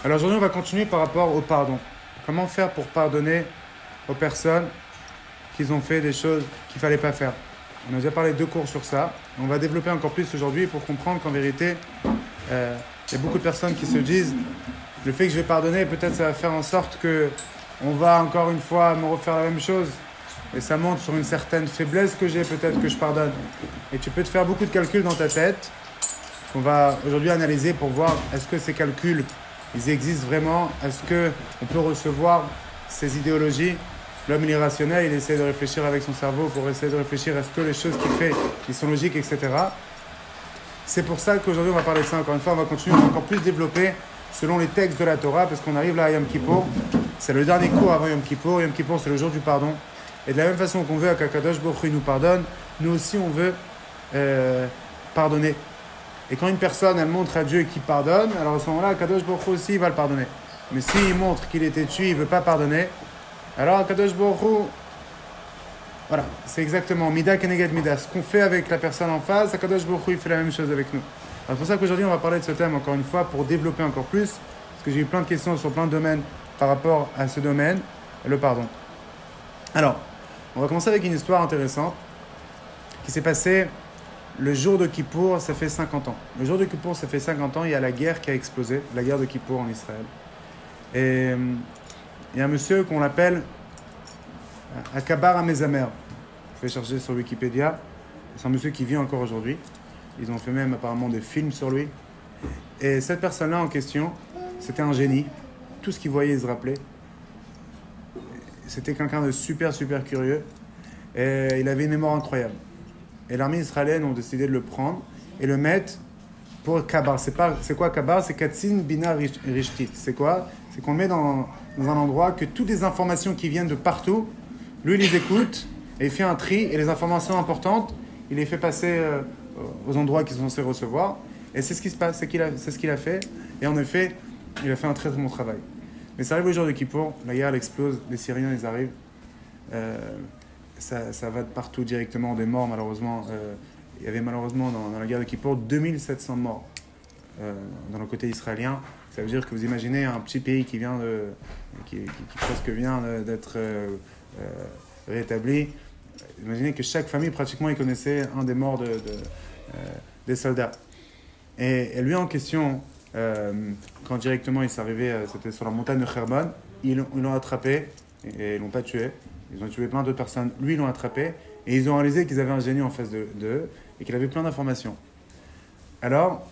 Alors aujourd'hui, on va continuer par rapport au pardon. Comment faire pour pardonner aux personnes qui ont fait des choses qu'il ne fallait pas faire. On a déjà parlé de 2 cours sur ça. On va développer encore plus aujourd'hui pour comprendre qu'en vérité, il y a beaucoup de personnes qui se disent le fait que je vais pardonner, peut-être ça va faire en sorte que on va encore une fois me refaire la même chose. Et ça montre sur une certaine faiblesse que j'ai, peut-être que je pardonne. Et tu peux te faire beaucoup de calculs dans ta tête qu'on va aujourd'hui analyser pour voir est-ce que ces calculs, ils existent vraiment. Est-ce qu'on peut recevoir ces idéologies. L'homme, il est rationnel, il essaie de réfléchir avec son cerveau pour essayer de réfléchir est-ce que les choses qu'il fait, ils sont logiques, etc. C'est pour ça qu'aujourd'hui, on va parler de ça encore une fois. On va continuer à encore plus développer selon les textes de la Torah, parce qu'on arrive là à Yom Kippour. C'est le dernier cours avant Yom Kippour. Yom Kippour, c'est le jour du pardon. Et de la même façon qu'on veut qu'Akadosh Baruch Hu nous pardonne, nous aussi, on veut pardonner. Et quand une personne, elle montre à Dieu qu'il pardonne, alors à ce moment-là, Akadosh Baruch Hu aussi, il va le pardonner. Mais s'il montre qu'il était tué, il ne veut pas pardonner, alors Akadosh Baruch Hu, voilà, c'est exactement Mida Keneged Mida. Ce qu'on fait avec la personne en face, Akadosh Baruch Hu, il fait la même chose avec nous. Alors c'est pour ça qu'aujourd'hui, on va parler de ce thème encore une fois pour développer encore plus, parce que j'ai eu plein de questions sur plein de domaines par rapport à ce domaine, le pardon. Alors, on va commencer avec une histoire intéressante qui s'est passée le jour de Kippour, ça fait 50 ans. Le jour de Kippour, ça fait 50 ans, il y a la guerre qui a explosé, la guerre de Kippour en Israël. Et il y a un monsieur qu'on l'appelle Akabar Amezamer. Vous pouvez chercher sur Wikipédia. C'est un monsieur qui vit encore aujourd'hui. Ils ont fait même apparemment des films sur lui. Et cette personne-là en question, c'était un génie. Tout ce qu'il voyait, il se rappelait. C'était quelqu'un de super, super curieux. Et il avait une mémoire incroyable. Et l'armée israélienne ont décidé de le prendre et le mettre pour Kabar. C'est quoi Kabar? C'est Katsin Bina Rishtit. C'est quoi? C'est qu'on le met dans un endroit que toutes les informations qui viennent de partout, lui, il les écoute et il fait un tri. Et les informations importantes, il les fait passer aux endroits qu'ils sont censés recevoir. Et c'est ce qui se passe, c'est ce qu'il a fait. Et en effet, il a fait un très très bon travail. Mais ça arrive au jour de Kippour, la guerre elle explose, les Syriens ils arrivent. Ça va de partout directement, des morts malheureusement. Il y avait malheureusement dans la guerre de Kippour 2700 morts dans le côté israélien. Ça veut dire que vous imaginez un petit pays qui presque vient d'être rétabli. Imaginez que chaque famille pratiquement il connaissait un des morts des soldats. Et lui en question, quand directement il s'est arrivé, c'était sur la montagne de Kherban, ils l'ont attrapé et ils l'ont pas tué. Ils ont tué plein d'autres personnes. Lui, ils l'ont attrapé et ils ont réalisé qu'ils avaient un génie en face d'eux et qu'il avait plein d'informations. Alors,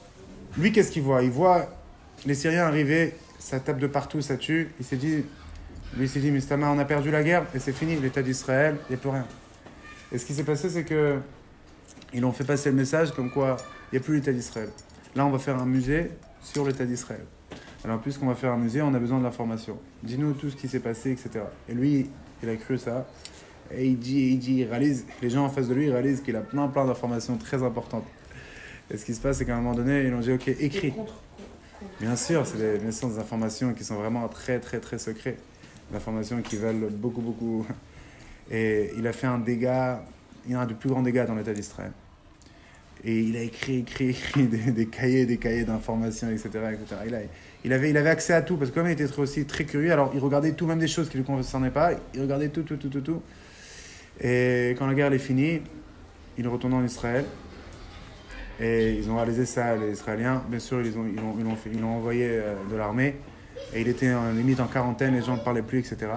lui, qu'est-ce qu'il voit? Il voit les Syriens arriver, ça tape de partout, ça tue. Il s'est dit, Mistama, on a perdu la guerre et c'est fini, l'État d'Israël, il n'y a plus rien. Et ce qui s'est passé, c'est que ils ont fait passer le message comme quoi il n'y a plus l'État d'Israël. Là, on va faire un musée sur l'État d'Israël. Alors, puisqu'on va faire un musée, on a besoin de l'information. Dis-nous tout ce qui s'est passé, etc. Et lui, il a cru ça. Et il réalise, les gens en face de lui, ils réalisent qu'il a plein d'informations très importantes. Et ce qui se passe, c'est qu'à un moment donné, ils ont dit, ok, écris. Bien sûr, c'est des informations qui sont vraiment très, très, très secrètes. Des informations qui valent beaucoup, beaucoup. Et il a fait un dégât, il y a un des plus grands dégâts dans l'État d'Israël. Et il a écrit des cahiers d'informations, etc. Il avait accès à tout, parce que comme il était aussi très curieux, alors il regardait tout, même des choses qui ne le concernaient pas, il regardait tout. Et quand la guerre est finie, il est retourné en Israël. Et ils ont réalisé ça, les Israéliens. Bien sûr, ils l'ont envoyé de l'armée. Et il était limite en quarantaine, les gens ne parlaient plus, etc.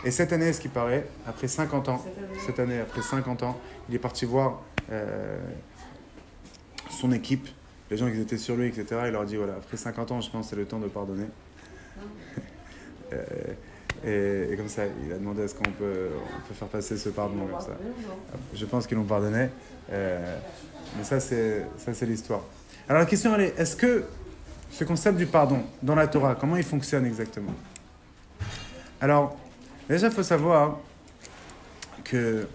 Et cette année, ce qui paraît, après 50 ans, il est parti voir son équipe, les gens qui étaient sur lui, etc. Il leur dit, voilà, après 50 ans, je pense que c'est le temps de pardonner. Et comme ça, il a demandé est-ce qu'on peut faire passer ce pardon comme ça. Je pense qu'ils l'ont pardonné. Mais ça, c'est l'histoire. Alors la question, elle est, est-ce que ce concept du pardon dans la Torah, comment il fonctionne exactement? Alors, déjà, il faut savoir que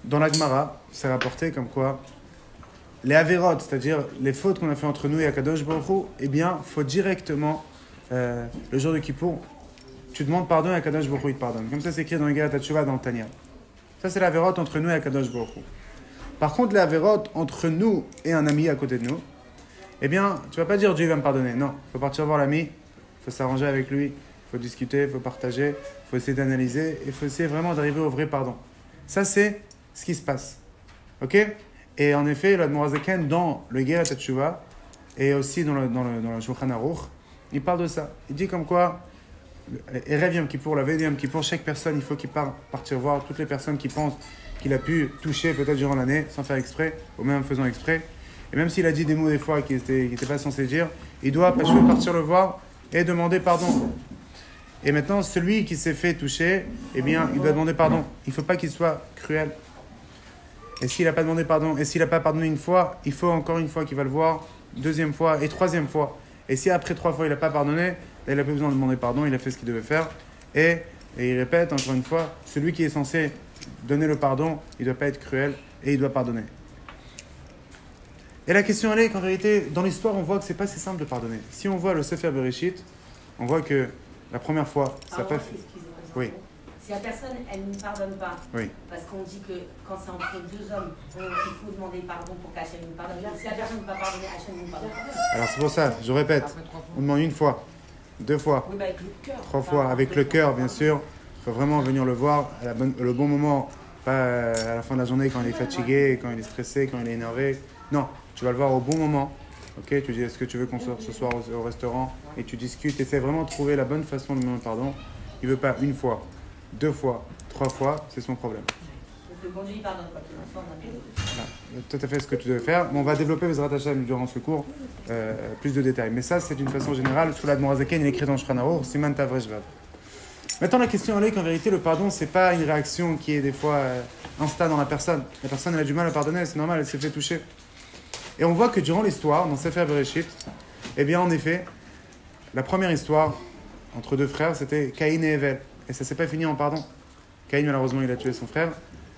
dans la Gemara, c'est rapporté comme quoi les avérotes, c'est-à-dire les fautes qu'on a fait entre nous et Akadosh Baruch Hu, eh bien, il faut directement, le jour de Kippour, tu demandes pardon et Akadosh Baruch Hu, il te pardonne. Comme ça, c'est écrit dans Yigat HaTshuva, dans le Tanya. Ça, c'est l'avérote entre nous et Akadosh Baruch Hu. Par contre, l'avérote entre nous et un ami à côté de nous, eh bien, tu ne vas pas dire Dieu va me pardonner. Non, il faut partir voir l'ami, il faut s'arranger avec lui, il faut discuter, il faut partager, il faut essayer d'analyser, et il faut essayer vraiment d'arriver au vrai pardon. Ça, c'est ce qui se passe. Ok? Et en effet, l'Admorazaken, dans le Geret HaTshuva, et aussi dans le Shulchan Aruch, il parle de ça. Il dit comme quoi, Erev Yom Kippour, la veille de Yom Kippour, chaque personne, il faut qu'il partir voir toutes les personnes qui pensent qu'il a pu toucher peut-être durant l'année, sans faire exprès, ou même faisant exprès. Et même s'il a dit des mots des fois qu'il n'était pas censé dire, il doit partir le voir et demander pardon. Et maintenant, celui qui s'est fait toucher, eh bien, il doit demander pardon. Il ne faut pas qu'il soit cruel. Et s'il n'a pas demandé pardon, et s'il n'a pas pardonné une fois, il faut encore une fois qu'il va le voir, deuxième fois et troisième fois. Et si après 3 fois il n'a pas pardonné, là, il n'a pas besoin de demander pardon, il a fait ce qu'il devait faire. Et il répète encore une fois, celui qui est censé donner le pardon, il ne doit pas être cruel et il doit pardonner. Et la question elle est qu'en vérité, dans l'histoire, on voit que c'est pas si simple de pardonner. Si on voit le Sefer Bereshit, on voit que la première fois, ça peut... Oui. Si la personne, elle ne pardonne pas, oui. Parce qu'on dit que quand c'est entre 2 hommes, il faut demander pardon pour qu'Hachem nous pardonne. Si la personne ne peut pas pardonner, Hachem nous pardonne. Alors c'est pour ça, je répète, on demande 1 fois, 2 fois, oui, avec le cœur. 3 fois, avec le cœur bien sûr. Il faut vraiment venir le voir à le bon moment, pas à la fin de la journée quand il est fatigué, quand il est stressé, quand il est énervé. Non, tu vas le voir au bon moment. Ok, tu dis est-ce que tu veux qu'on sorte ce soir au restaurant et tu discutes, essaie vraiment de trouver la bonne façon de demander pardon. Il ne veut pas 1 fois, 2 fois, 3 fois, c'est son problème. Donc le bon Dieu, il pardonne quoi qu'il en soit, on a bien. Voilà, tout à fait ce que tu devais faire. Mais on va développer Bezrat Hashem durant ce cours plus de détails. Mais ça, c'est d'une façon générale. Sous l'Admorazaken, il est écrit dans Shulchan Aruch, Siman Tavreshvav. Maintenant, la question est qu'en vérité, le pardon, c'est pas une réaction qui est des fois insta dans la personne. La personne, elle a du mal à pardonner, c'est normal, elle s'est fait toucher. Et on voit que durant l'histoire, dans Sefer Bereshit, eh bien, en effet, la première histoire entre 2 frères, c'était Caïn et Hevel. Et ça s'est pas fini en pardon. Caïn, malheureusement, il a tué son frère.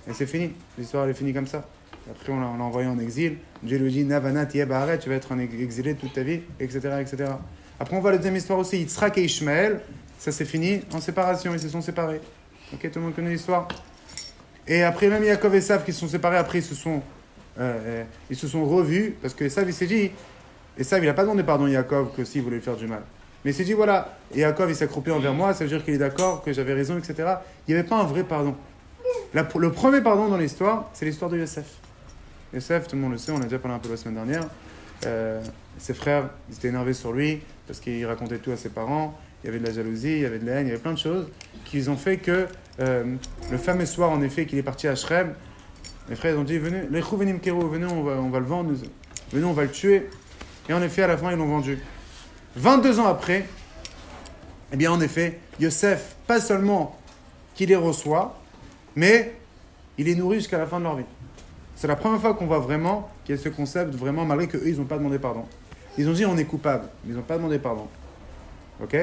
Et c'est fini. L'histoire, elle est finie comme ça. Après, on l'a envoyé en exil. Dieu lui dit, Navana, tu vas être exilé toute ta vie, etc., etc. Après, on voit la deuxième histoire aussi. Yitzhak et Ishmaël, ça s'est fini en séparation. Ils se sont séparés. Ok, tout le monde connaît l'histoire. Et après, même Yaakov et Esav qui se sont séparés, après, ils se sont revus. Parce que Esav, il s'est dit, Esav, il n'a pas demandé pardon à Yaakov que s'il voulait lui faire du mal. Mais il s'est dit, voilà, et Yaakov, il s'est accroupi envers moi, ça veut dire qu'il est d'accord, que j'avais raison, etc. Il n'y avait pas un vrai pardon. Le premier pardon dans l'histoire, c'est l'histoire de Yosef. Yosef, tout le monde le sait, on a déjà parlé un peu la semaine dernière. Ses frères, ils étaient énervés sur lui, parce qu'il racontait tout à ses parents. Il y avait de la jalousie, il y avait de la haine, il y avait plein de choses qui ont fait que le fameux soir, en effet, qu'il est parti à Shrem, les frères ont dit, venez, venez, on va le vendre, venez, on va le tuer. Et en effet, à la fin, ils l'ont vendu. 22 ans après, eh bien, en effet, Yosef, pas seulement qu'il les reçoit, mais il les nourrit jusqu'à la fin de leur vie. C'est la première fois qu'on voit vraiment qu'il y a ce concept, vraiment, malgré qu'eux, ils n'ont pas demandé pardon. Ils ont dit, on est coupable, mais ils n'ont pas demandé pardon. Ok?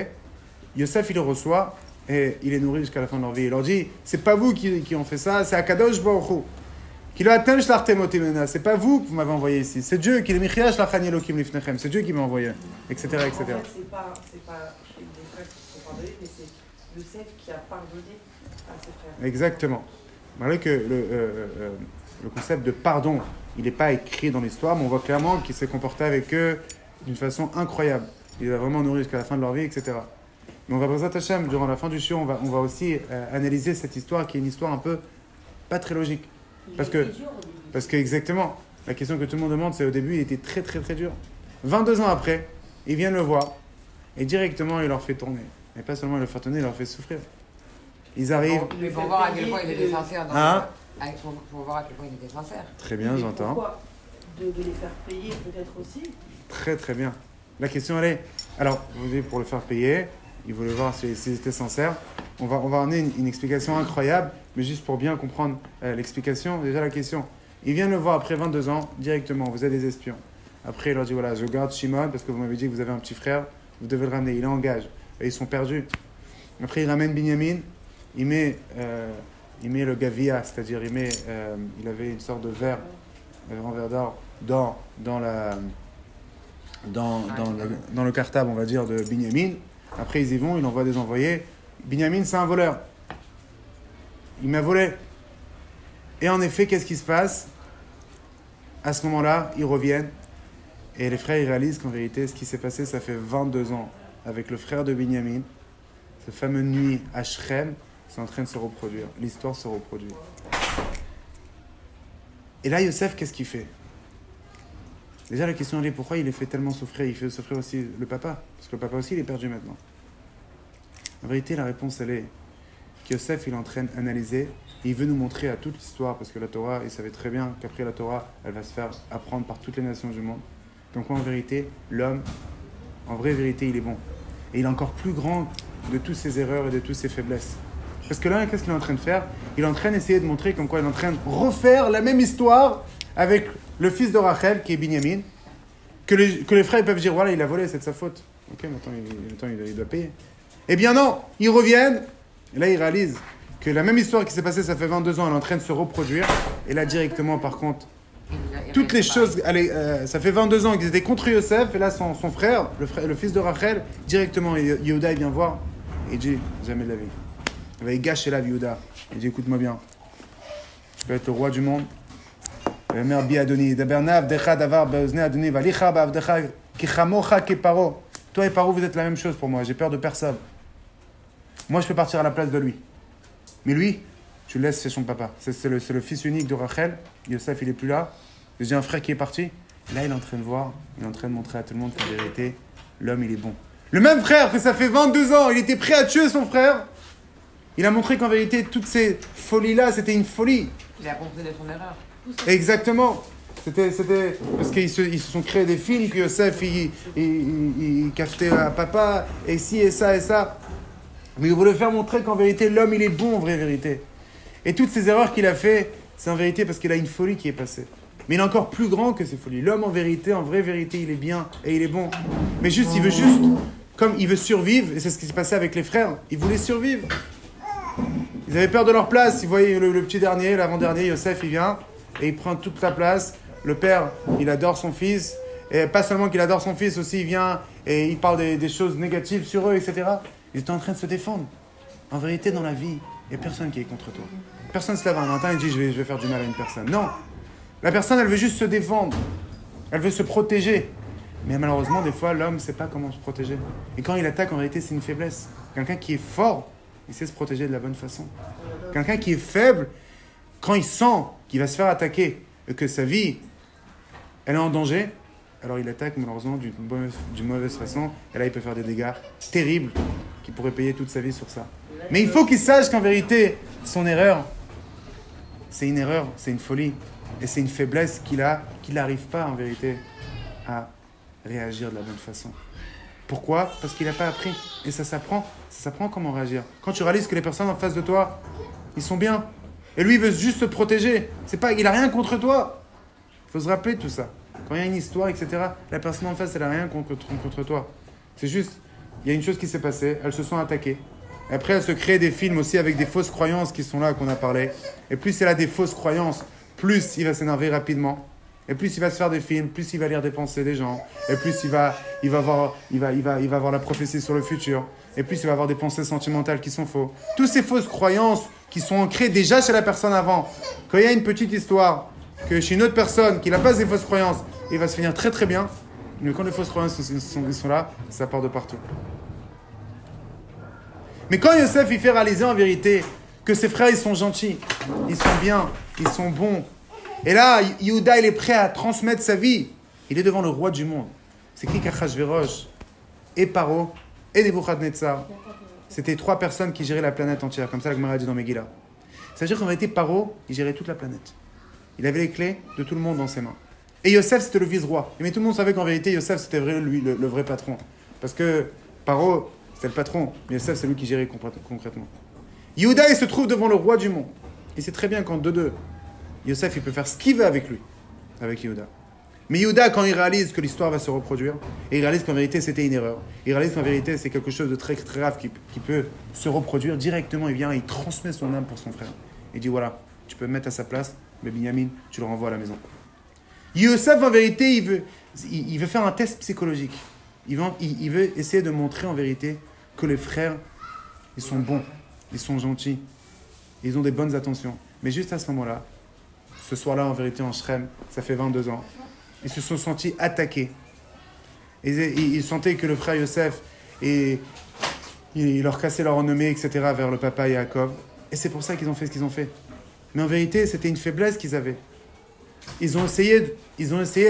Yosef, il les reçoit et il les nourrit jusqu'à la fin de leur vie. Il leur dit, c'est pas vous qui ont fait ça, c'est Akadosh Baruch Hu. C'est pas vous que vous m'avez envoyé ici. C'est Dieu qui c'est Dieu qui m'a envoyé, etc., etc. En fait, c'est pas les frères qui se sont pardonnés, mais c'est Yosef qui a pardonné à ses frères. Exactement. Malgré que le concept de pardon, il n'est pas écrit dans l'histoire, mais on voit clairement qu'il s'est comporté avec eux d'une façon incroyable. Il a vraiment nourri jusqu'à la fin de leur vie, etc. Mais on va présenter Hachem, durant la fin du shiur, on va aussi analyser cette histoire qui est une histoire un peu pas très logique. Parce que exactement, la question que tout le monde demande, c'est au début, il était très très très dur. 22 ans après, ils viennent le voir et directement, il leur fait tourner. Et pas seulement il leur fait tourner, il leur fait souffrir. Ils arrivent... Mais pour voir à quel point il était sincère. Pour voir à quel point il était sincère. Très bien, j'entends. Pourquoi de les faire payer peut-être aussi. Très très bien. La question, elle est... Alors, vous dites pour le faire payer, ils voulaient voir s'ils étaient sincères. On va amener une explication incroyable, mais juste pour bien comprendre l'explication, déjà la question. Il vient le voir après 22 ans, directement, vous êtes des espions. Après, il leur dit, voilà, je garde Shimon, parce que vous m'avez dit que vous avez un petit frère, vous devez le ramener, il est en gage. Et ils sont perdus. Après, il ramène Binyamin, il met le gavia, c'est-à-dire il avait une sorte de verre, en verre d'or, dans le cartable, on va dire, de Binyamin. Après, ils y vont, il envoie des envoyés. Binyamin, c'est un voleur. Il m'a volé. Et en effet, qu'est-ce qui se passe? À ce moment-là, ils reviennent. Et les frères, ils réalisent qu'en vérité, ce qui s'est passé, ça fait 22 ans avec le frère de Binyamin, cette fameuse nuit à Shrem, c'est en train de se reproduire. L'histoire se reproduit. Et là, Yosef, qu'est-ce qu'il fait? Déjà, la question est pourquoi il les fait tellement souffrir? Il fait souffrir aussi le papa, parce que le papa aussi, il est perdu maintenant. En vérité, la réponse, elle est que Yosef, il est en train d'analyser, et il veut nous montrer à toute l'histoire, parce que la Torah, il savait très bien qu'après la Torah, elle va se faire apprendre par toutes les nations du monde. Donc, en vérité, l'homme, en vraie vérité, il est bon. Et il est encore plus grand de toutes ses erreurs et de toutes ses faiblesses. Parce que là, qu'est-ce qu'il est en train de faire? Il est en train d'essayer de montrer comme quoi il est en train de refaire la même histoire avec le fils de Rachel, qui est Binyamin, que les frères peuvent dire, voilà, il a volé, c'est de sa faute. Ok, maintenant il doit payer. Eh bien non, ils reviennent, et là ils réalisent que la même histoire qui s'est passée, ça fait 22 ans, elle est en train de se reproduire, et là directement, par contre, toutes les choses, ça fait 22 ans qu'ils étaient contre Yosef, et là son frère, le fils de Rachel, directement, Yehuda, il vient voir, et il dit, jamais de la vie. Il va y gâcher la vie, Yehuda. Il dit, écoute-moi bien, tu peux être le roi du monde. Toi et Paro, vous êtes la même chose pour moi. J'ai peur de personne. Moi, je peux partir à la place de lui. Mais lui, tu le laisses chez son papa. C'est le fils unique de Rachel. Yosef, il n'est plus là. J'ai un frère qui est parti. Là, il est en train de voir, il est en train de montrer à tout le monde qu'en vérité, l'homme, il est bon. Le même frère que ça fait 22 ans, il était prêt à tuer son frère. Il a montré qu'en vérité, toutes ces folies-là, c'était une folie. Il a compris de son erreur. Exactement. C'était parce qu'ils se sont créés des films que Yosef, il cafetait à papa, et ci, et ça, et ça. Mais il voulait faire montrer qu'en vérité, l'homme, il est bon, en vraie vérité. Et toutes ces erreurs qu'il a fait, c'est en vérité parce qu'il a une folie qui est passée. Mais il est encore plus grand que ces folies. L'homme, en vérité, en vraie vérité, il est bien et il est bon. Mais juste, il veut juste, comme il veut survivre, et c'est ce qui s'est passé avec les frères, ils voulaient survivre. Ils avaient peur de leur place. Ils voyaient le petit dernier, l'avant-dernier, Yosef, il vient et il prend toute la place. Le père, il adore son fils. Et pas seulement qu'il adore son fils, aussi il vient et il parle des choses négatives sur eux, etc. Ils étaient en train de se défendre. En vérité, dans la vie, il n'y a personne qui est contre toi. Personne ne se lève un matin et dit je vais faire du mal à une personne. Non. La personne, elle veut juste se défendre. Elle veut se protéger. Mais malheureusement, des fois, l'homme ne sait pas comment se protéger. Et quand il attaque, en réalité, c'est une faiblesse. Quelqu'un qui est fort, il sait se protéger de la bonne façon. Quelqu'un qui est faible, quand il sent qu'il va se faire attaquer et que sa vie, elle est en danger, alors il attaque malheureusement d'une mauvaise façon. Et là, il peut faire des dégâts terribles qu'il pourrait payer toute sa vie sur ça. Mais il faut qu'il sache qu'en vérité, son erreur, c'est une erreur, c'est une folie. Et c'est une faiblesse qu'il n'arrive pas en vérité à réagir de la bonne façon. Pourquoi? Parce qu'il n'a pas appris. Et ça s'apprend. Ça s'apprend comment réagir. Quand tu réalises que les personnes en face de toi, ils sont bien. Et lui, il veut juste te protéger. Il n'a rien contre toi. Il faut se rappeler de tout ça. Quand il y a une histoire, etc., la personne en face, elle n'a rien contre toi. C'est juste, il y a une chose qui s'est passée. Elles se sont attaquées. Et après, elles se créent des films aussi avec des fausses croyances qui sont là, qu'on a parlé. Et plus elle a des fausses croyances, plus il va s'énerver rapidement. Et plus il va se faire des films, plus il va lire des pensées des gens. Et plus il va avoir la prophétie sur le futur. Et plus il va avoir des pensées sentimentales qui sont fausses. Toutes ces fausses croyances qui sont ancrées déjà chez la personne avant. Quand il y a une petite histoire, que chez une autre personne qui n'a pas ces fausses croyances, il va se finir très très bien. Mais quand les fausses croyances sont là, ça part de partout. Mais quand Yosef il fait réaliser en vérité que ses frères ils sont gentils, ils sont bien, ils sont bons. Et là, Yehuda, il est prêt à transmettre sa vie. Il est devant le roi du monde. C'est qui qu'Achashverosh et Paro et Nebuchadnezzar. C'était 3 personnes qui géraient la planète entière, comme ça la Gemara a dit dans Megillah. Ça veut dire qu'en vérité, Paro, il gérait toute la planète. Il avait les clés de tout le monde dans ses mains. Et Yosef, c'était le vice-roi. Mais tout le monde savait qu'en vérité, Yosef, c'était lui, le vrai patron. Parce que Paro, c'était le patron. Mais Yosef, c'est lui qui gérait concrètement. Yehuda, il se trouve devant le roi du monde. Il sait très bien qu'en 2-2, Yosef, il peut faire ce qu'il veut avec lui, avec Yehuda. Mais Yehuda, quand il réalise que l'histoire va se reproduire, et il réalise qu'en vérité, c'était une erreur, il réalise qu'en vérité, c'est quelque chose de très, très grave qui peut se reproduire, directement, il vient et il transmet son âme pour son frère. Il dit, voilà, tu peux me mettre à sa place, mais Binyamin, tu le renvoies à la maison. Yosef, en vérité, il veut faire un test psychologique. Il veut essayer de montrer, en vérité, que les frères, ils sont bons, ils sont gentils, ils ont des bonnes intentions. Mais juste à ce moment-là, ce soir-là, en vérité, en Shrem, ça fait 22 ans, ils se sont sentis attaqués. Ils sentaient que le frère Yosef, et il leur cassait leur renommée, etc. vers le papa Yaakov. Et c'est pour ça qu'ils ont fait ce qu'ils ont fait. Mais en vérité, c'était une faiblesse qu'ils avaient. Ils ont essayé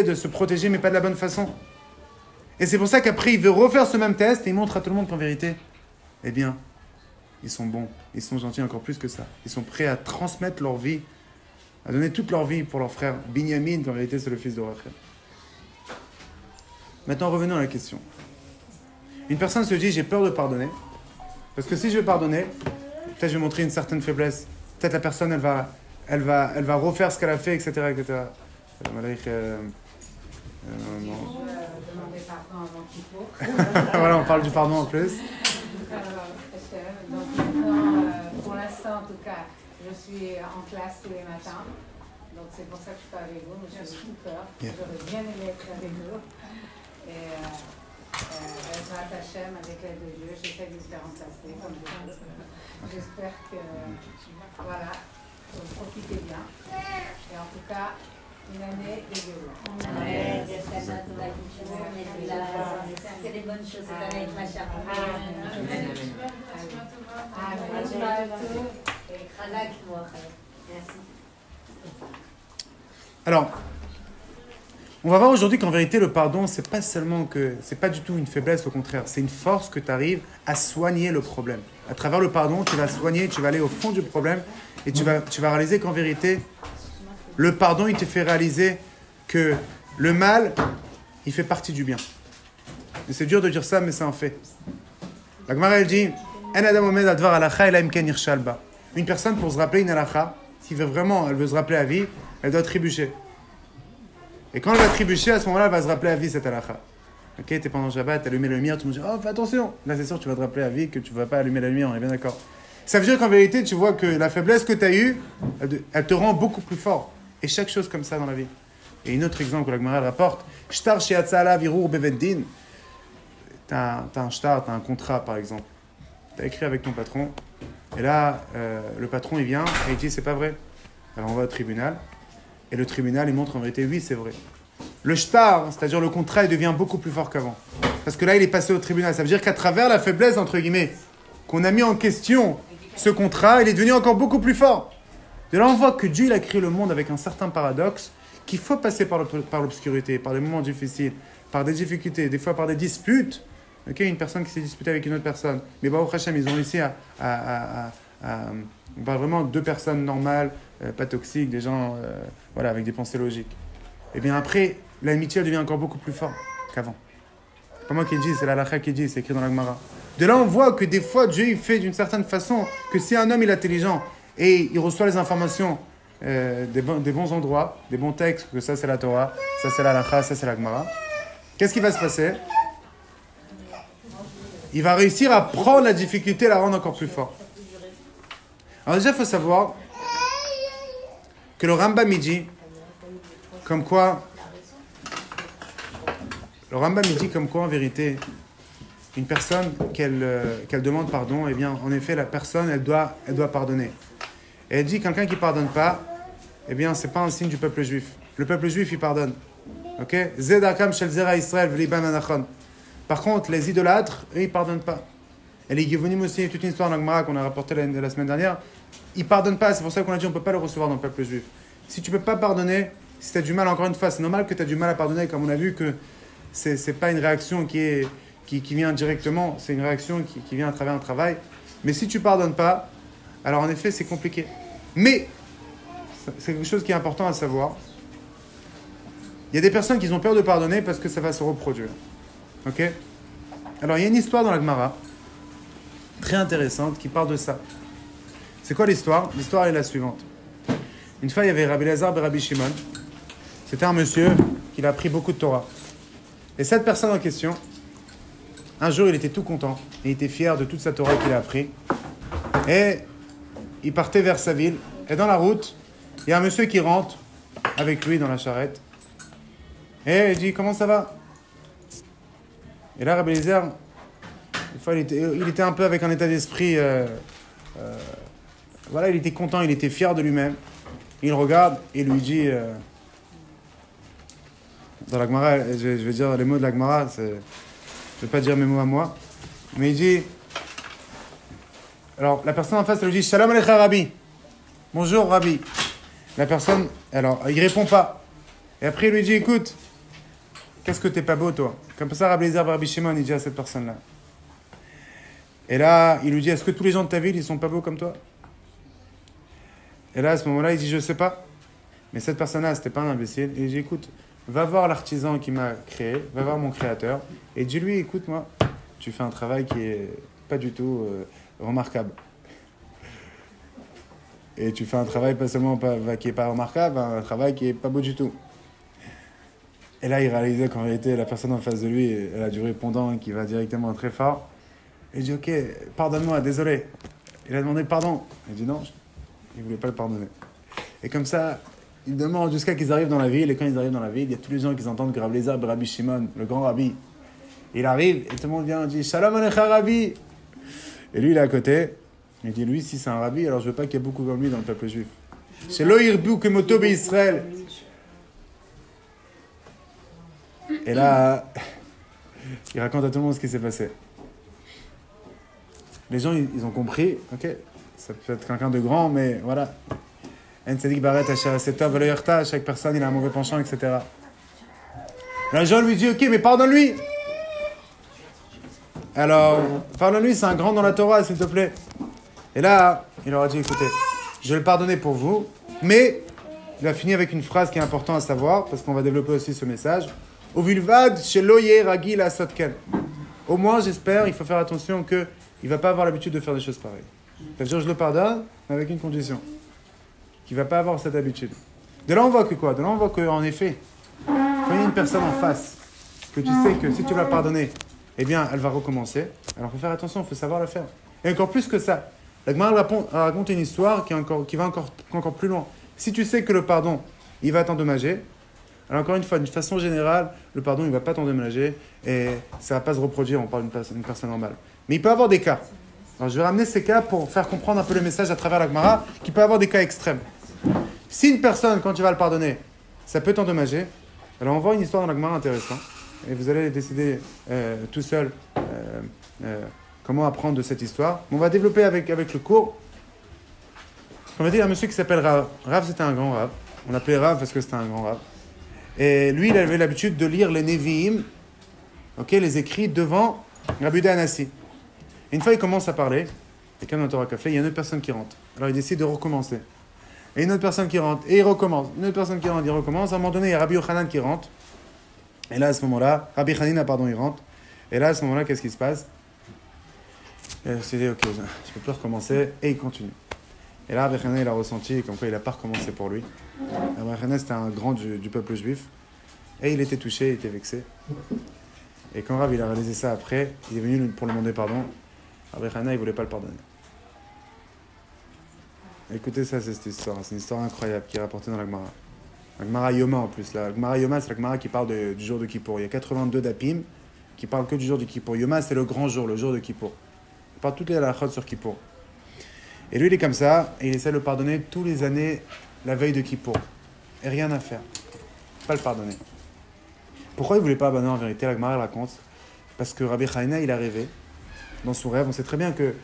de se protéger, mais pas de la bonne façon. Et c'est pour ça qu'après, il veut refaire ce même test et il montre à tout le monde qu'en vérité, eh bien, ils sont bons, ils sont gentils encore plus que ça. Ils sont prêts à transmettre leur vie, à donner toute leur vie pour leur frère Binyamin, qu'en vérité, c'est le fils de Rachel. Maintenant, revenons à la question. Une personne se dit, j'ai peur de pardonner, parce que si je vais pardonner, peut-être je vais montrer une certaine faiblesse. Peut-être la personne, elle va refaire ce qu'elle a fait, etc. etc. Demander pardon avant qu'il faut. Voilà, on parle du pardon en plus. Donc maintenant, pour l'instant en tout cas, je suis en classe tous les matins. Donc c'est pour ça que je suis pas avec vous, mais j'ai beaucoup peur. J'aurais bien aimé être avec vous. Et Ezrat Hashem, avec l'aide de Dieu, j'essaie de me faire remplacer comme je peux. J'espère que, voilà, vous profitez bien. Et en tout cas, une année de Géoula. Amen. C'est des bonnes choses cette année avec ma chère. Amen. Merci. Alors, on va voir aujourd'hui qu'en vérité, le pardon, c'est pas du tout une faiblesse, au contraire. C'est une force que tu arrives à soigner le problème. À travers le pardon, tu vas soigner, tu vas aller au fond du problème et tu vas réaliser qu'en vérité, le pardon, il te fait réaliser que le mal, il fait partie du bien. Et c'est dur de dire ça, mais c'est un fait. La Gemara, elle dit, une personne, pour se rappeler une halakha, si elle veut se rappeler à vie, elle doit trébucher. Et quand elle va trébucher, à ce moment-là, elle va se rappeler à vie cette halakha. Ok, t'es pendant Shabbat, t'as allumé la lumière, tout le monde dit, oh, fais attention. Là, c'est sûr, tu vas te rappeler à vie que tu ne vas pas allumer la lumière, on est bien d'accord. Ça veut dire qu'en vérité, tu vois que la faiblesse que tu as eue, elle te rend beaucoup plus fort. Et chaque chose comme ça dans la vie. Et un autre exemple que la Gemara rapporte, Shtar she'atzala virur beveddin. T'as un shtar, t'as un contrat par exemple. T'as écrit avec ton patron. Et là, le patron il vient et il dit c'est pas vrai. Alors on va au tribunal. Et le tribunal il montre en vérité oui c'est vrai. Le shtar, c'est-à-dire le contrat, il devient beaucoup plus fort qu'avant. Parce que là il est passé au tribunal. Ça veut dire qu'à travers la faiblesse entre guillemets qu'on a mis en question ce contrat, il est devenu encore beaucoup plus fort. De là, on voit que Dieu il a créé le monde avec un certain paradoxe, qu'il faut passer par l'obscurité, par des moments difficiles, par des difficultés, des fois par des disputes. Ok, une personne qui s'est disputée avec une autre personne. Mais Baruch Hashem, ils ont réussi on parle vraiment de deux personnes normales, pas toxiques, des gens voilà, avec des pensées logiques. Et bien après, l'amitié devient encore beaucoup plus forte qu'avant. C'est pas moi qui le dis, c'est la halakha qui dit, c'est écrit dans la Gemara. De là, on voit que des fois, Dieu il fait d'une certaine façon que si un homme il est intelligent, et il reçoit les informations des bons endroits, des bons textes, que ça c'est la Torah, ça c'est la halakha, ça c'est la Gemara. Qu'est-ce qui va se passer? Il va réussir à prendre la difficulté et la rendre encore plus forte. Alors déjà, il faut savoir que le Rambam dit comme quoi en vérité, une personne qu'elle demande pardon, eh bien, en effet, la personne, elle doit pardonner. Et elle dit, quelqu'un qui ne pardonne pas, eh bien, ce n'est pas un signe du peuple juif. Le peuple juif, il pardonne. Ok? Zedakam shel zera Israël v'liban anachon. Par contre, les idolâtres, eux, ils ne pardonnent pas. Et les Yevonim aussi, toute une histoire dans la Gemara qu'on a rapportée la semaine dernière, ils ne pardonnent pas. C'est pour ça qu'on a dit, on ne peut pas le recevoir dans le peuple juif. Si tu ne peux pas pardonner, si tu as du mal, encore une fois, c'est normal que tu as du mal à pardonner, comme on a vu que ce n'est pas une réaction qui vient directement, c'est une réaction qui vient à travers un travail. Mais si tu ne pardonnes pas, alors en effet, c'est compliqué. Mais, c'est quelque chose qui est important à savoir. Il y a des personnes qui ont peur de pardonner parce que ça va se reproduire. Ok? Alors, il y a une histoire dans la Gemara, très intéressante, qui parle de ça. C'est quoi l'histoire? L'histoire est la suivante. Une fois, il y avait Rabbi Elazar et Rabbi Shimon. C'était un monsieur qui a appris beaucoup de Torah. Et cette personne en question, un jour, il était tout content. Il était fier de toute sa Torah qu'il a appris. Et il partait vers sa ville. Et dans la route, il y a un monsieur qui rentre avec lui dans la charrette. Et il dit, comment ça va? Et là, Rabbi Elazar, une fois, il était un peu avec un état d'esprit... voilà, il était content, il était fier de lui-même. Il regarde et lui dit... dans la Gemara, je vais dire les mots de la Gemara, je ne vais pas dire mes mots à moi. Mais il dit... Alors, la personne en face, elle lui dit « Shalom alecha Rabbi ». Bonjour Rabbi. La personne, alors, il répond pas. Et après, il lui dit « Écoute, qu'est-ce que t'es pas beau, toi ?» Comme ça, Rabbi Eliezer Rabbi Shimon, il dit à cette personne-là. Et là, il lui dit « Est-ce que tous les gens de ta ville, ils sont pas beaux comme toi ?» Et là, à ce moment-là, il dit « Je sais pas. » Mais cette personne-là, c'était pas un imbécile. Et il dit « Écoute, va voir l'artisan qui m'a créé, va voir mon créateur, et dis-lui, écoute, moi, tu fais un travail qui est pas du tout remarquable. Et tu fais un travail pas seulement qui est pas remarquable, un travail qui est pas beau du tout. » Et là, il réalisait qu'en réalité, la personne en face de lui, elle a du répondant qui va directement très fort. Il dit « Ok, pardonne-moi, désolé. » Il a demandé pardon. Il dit non, il voulait pas le pardonner. Et comme ça, il demande jusqu'à qu'ils arrivent dans la ville. Et quand ils arrivent dans la ville, il y a tous les gens qui entendent que Rabbi Eliezer, Rabbi Shimon, le grand Rabbi, il arrive et tout le monde vient et dit « Shalom alecha Rabbi !» Et lui, il est à côté. Il dit « Lui, si c'est un Rabbi, alors je veux pas qu'il y ait beaucoup comme lui dans le peuple juif. » C'est lo yirbu kemoto be'Israël. Et là, il raconte à tout le monde ce qui s'est passé. Les gens, ils ont compris, ok, ça peut être quelqu'un de grand, mais voilà. Chaque personne, il a un mauvais penchant, etc. Et les gens lui disent, ok, mais pardonne-lui. Alors, pardonne-lui, c'est un grand dans la Torah, s'il te plaît. Et là, il leur a dit, écoutez, je vais le pardonner pour vous, mais il a fini avec une phrase qui est importante à savoir, parce qu'on va développer aussi ce message. Au vulvad, chez l'oyer ragil à sotken. Au moins, j'espère, il faut faire attention qu'il ne va pas avoir l'habitude de faire des choses pareilles. C'est-à-dire, je le pardonne, mais avec une condition. Qu'il ne va pas avoir cette habitude. De là, on voit que quoi ? De là, on voit qu'en effet, quand il y a une personne en face, que tu sais que si tu vas pardonner, eh bien, elle va recommencer. Alors, il faut faire attention, il faut savoir le faire. Et encore plus que ça, la Gemara raconte une histoire qui va encore plus loin. Si tu sais que le pardon, il va t'endommager, alors encore une fois, d'une façon générale, le pardon, il ne va pas t'endommager et ça ne va pas se reproduire, on parle d'une personne normale. Mais il peut y avoir des cas. Alors je vais ramener ces cas pour faire comprendre un peu le message à travers la Gemara, qu'il peut y avoir des cas extrêmes. Si une personne, quand tu vas le pardonner, ça peut t'endommager, alors on voit une histoire dans la Gemara intéressante, et vous allez décider tout seul comment apprendre de cette histoire. On va développer avec le cours. On va dire un monsieur qui s'appelle Rav. Rav, c'était un grand Rav. On l'appelait Rav parce que c'était un grand Rav. Et lui, il avait l'habitude de lire les Nevi'im, les écrits devant Rabbi Yehuda Hanassi. Et une fois, il commence à parler, quelqu'un dans le Torah Café, il y a une autre personne qui rentre. Alors il décide de recommencer. Et une autre personne qui rentre, et il recommence. Une autre personne qui rentre, il recommence. À un moment donné, il y a Rabbi Yochanan qui rentre. Et là, à ce moment-là, Rabbi Hanina, il rentre. Et là, à ce moment-là, qu'est-ce qui se passe ? Il s'est dit, ok, je ne peux plus recommencer. Et il continue. Et là, Rabbi Hanina, il a ressenti comme quoi il n'a pas recommencé pour lui. Rabbi Hanina, c'était un grand du peuple juif. Et il était touché, il était vexé. Et quand Rav, il a réalisé ça après, il est venu pour lui demander pardon. Rabbi Hanina, il ne voulait pas le pardonner. Écoutez ça, c'est cette histoire. C'est une histoire incroyable qui est rapportée dans la Gemara. La Gemara Yoma en plus. La Gemara Yoma, c'est la Gemara qui parle du jour de Kippour. Il y a 82 dapim qui parlent que du jour de Kippour. Yoma, c'est le grand jour, le jour de Kippour. Il parle toutes les halachot sur Kippour. Et lui, il est comme ça, et il essaie de le pardonner tous les années, la veille de Kippour. Et rien à faire. Pas le pardonner. Pourquoi il ne voulait pas pardonner en vérité ? La Gemara raconte. Parce que Rabbi Hanina, il a rêvé. Dans son rêve, on sait très bien que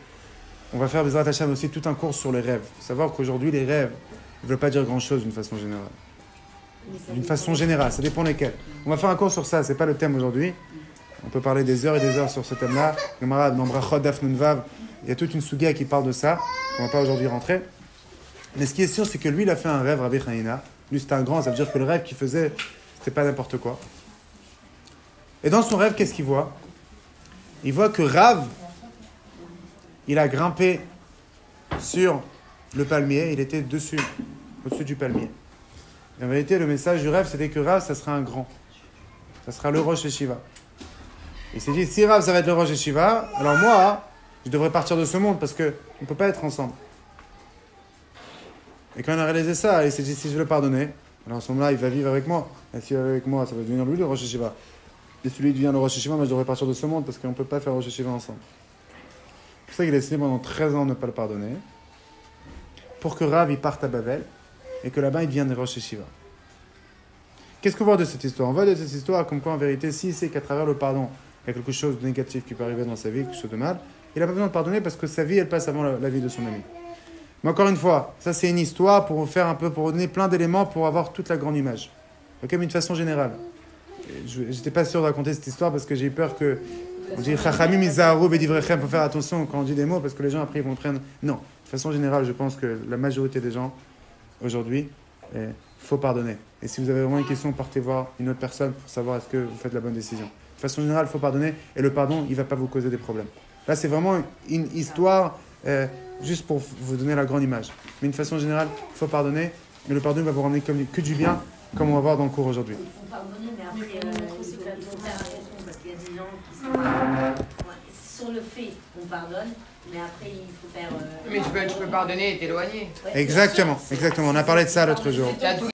on va faire Bezrat Hashem aussi tout un cours sur les rêves. Il faut savoir qu'aujourd'hui, les rêves ne veulent pas dire grand-chose d'une façon générale. D'une façon générale, ça dépend lesquels. On va faire un cours sur ça, c'est pas le thème aujourd'hui. On peut parler des heures et des heures sur ce thème-là. Dans Brachot Daf Nun Vav, il y a toute une sugia qui parle de ça. On ne va pas aujourd'hui rentrer. Mais ce qui est sûr, c'est que lui, il a fait un rêve, Rabbi Hanina. Lui, c'était un grand, ça veut dire que le rêve qu'il faisait, c'était pas n'importe quoi. Et dans son rêve, qu'est-ce qu'il voit ? Il voit que Rav, il a grimpé sur le palmier, il était au-dessus du palmier. Et en vérité, le message du rêve, c'était que Rav, ça sera un grand. Ça sera le Rosh Yeshiva. Il s'est dit, si Rav, ça va être le Rosh Yeshiva, alors moi, je devrais partir de ce monde parce qu'on ne peut pas être ensemble. Et quand il a réalisé ça, il s'est dit, si je veux le pardonner, alors à ce moment-là, il va vivre avec moi. Et s'il va avec moi, ça va devenir lui le Rosh Yeshiva. Et si lui devient le Rosh Yeshiva, moi, je devrais partir de ce monde parce qu'on ne peut pas faire Rosh Yeshiva ensemble. C'est pour ça qu'il a décidé pendant 13 ans de ne pas le pardonner, pour que Rav il parte à Bavel, et que là-bas il devienne Rosh Yeshiva. Qu'est-ce qu'on voit de cette histoire ? On voit de cette histoire comme quoi en vérité, si c'est qu'à travers le pardon, il y a quelque chose de négatif qui peut arriver dans sa vie, quelque chose de mal, il n'a pas besoin de pardonner parce que sa vie, elle passe avant la vie de son ami. Mais encore une fois, ça c'est une histoire pour faire un peu, pour donner plein d'éléments pour avoir toute la grande image. Ok, mais d'une façon générale. Je n'étais pas sûr de raconter cette histoire parce que j'ai eu peur que... On dit Chachamim Izaharu Bedivrechem, faut faire attention quand on dit des mots parce que les gens après ils vont prendre... Non, de façon générale, je pense que la majorité des gens aujourd'hui, faut pardonner. Et si vous avez vraiment une question, partez voir une autre personne pour savoir est-ce que vous faites la bonne décision. De façon générale, il faut pardonner et le pardon, il ne va pas vous causer des problèmes. Là, c'est vraiment une histoire juste pour vous donner la grande image. Mais d'une façon générale, il faut pardonner et le pardon va vous ramener que du bien, comme on va voir dans le cours aujourd'hui. Il faut pardonner, mais après, il faut faire attention parce qu'il y a des gens qui sont... Sur le fait, on pardonne, mais après, il faut faire... Mais tu peux pardonner et t'éloigner. Ouais, Exactement. On a parlé de ça l'autre jour.